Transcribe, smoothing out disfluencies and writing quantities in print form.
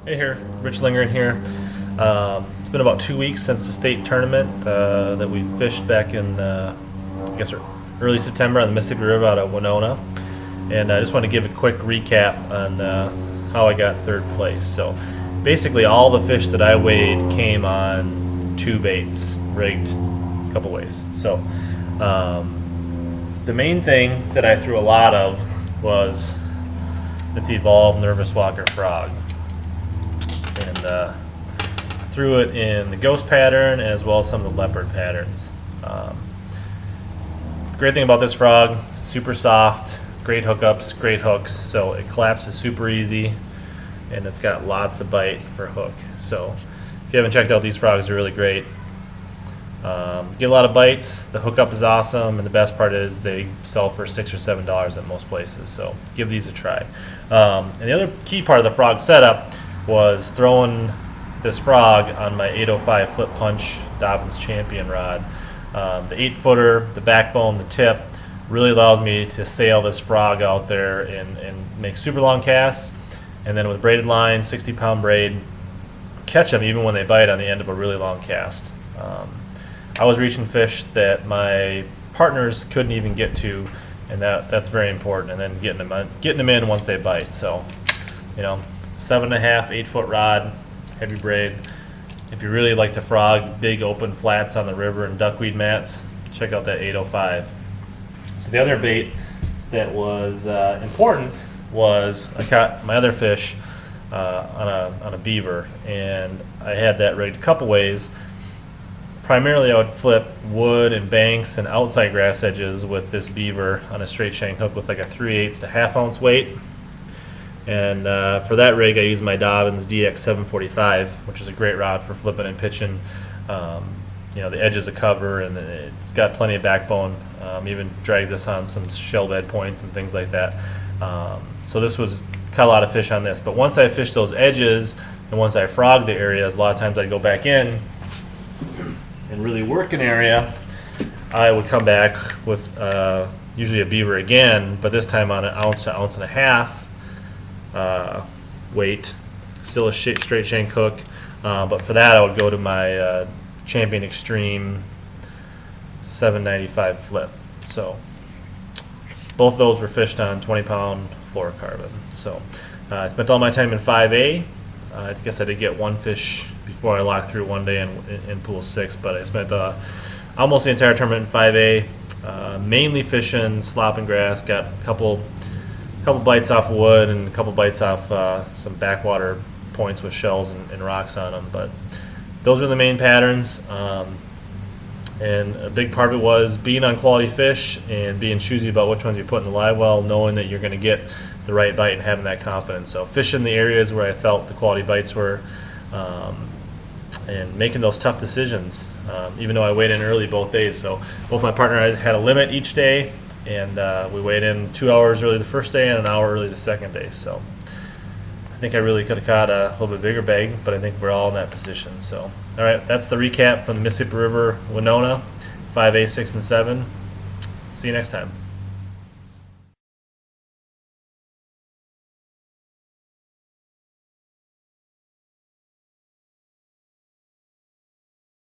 Hey here, Rich Lingering here. It's been about 2 weeks since the state tournament that we fished back in, I guess, early September on the Mississippi River out of Winona. And I just want to give a quick recap on how I got third place. So basically all the fish that I weighed came on two baits, rigged a couple ways. So the main thing that I threw a lot of was this Evolve Nervous Walker frog. And threw it in the ghost pattern as well as some of the leopard patterns. The great thing about this frog, it's super soft, great hookups, great hooks, so it collapses super easy, and it's got lots of bite for hook. So if you haven't checked out these frogs, they're really great. Get a lot of bites, the hookup is awesome, and the best part is they sell for $6 or $7 at most places, so give these a try. And the other key part of the frog setup was throwing this frog on my 805 Flip Punch Dobbins Champion rod. The 8-footer, the backbone, the tip really allows me to sail this frog out there and make super long casts, and then with braided line, 60-pound braid, catch them even when they bite on the end of a really long cast. I was reaching fish that my partners couldn't even get to, and that's very important, and then getting them in once they bite. So, 7.5, 8-foot rod, heavy braid. If you really like to frog big open flats on the river and duckweed mats, check out that 805. So the other bait that was important was I caught my other fish on a beaver, and I had that rigged a couple ways. Primarily I would flip wood and banks and outside grass edges with this beaver on a straight shank hook with like a 3/8 to ½ ounce weight. And for that rig, I use my Dobbins DX745, which is a great rod for flipping and pitching. The edges of cover, and it's got plenty of backbone. Even dragged this on some shell bed points and things like that. So this was caught a lot of fish on this. But once I fished those edges, and once I frogged the areas, a lot of times I'd go back in and really work an area. I would come back with usually a beaver again, but this time on an ounce to ounce and a half. Weight, still a straight shank hook, but for that I would go to my Champion Extreme 795 flip. So both of those were fished on 20-pound fluorocarbon. So I spent all my time in 5A. I guess I did get one fish before I locked through one day in pool 6, but I spent almost the entire tournament in 5A, mainly fishing slop and grass. Got a couple bites off wood and a couple bites off some backwater points with shells and rocks on them, but those are the main patterns. And a big part of it was being on quality fish and being choosy about which ones you put in the live well, knowing that you're going to get the right bite and having that confidence. So fishing the areas where I felt the quality bites were, and making those tough decisions, even though I weighed in early both days. So both my partner and I had a limit each day, and we weighed in 2 hours early the first day and an hour early the second day. So I think I really could have caught a little bit bigger bag, but I think we're all in that position. So, all right, that's the recap from the Mississippi River Winona, 5A, 6, and 7. See you next time.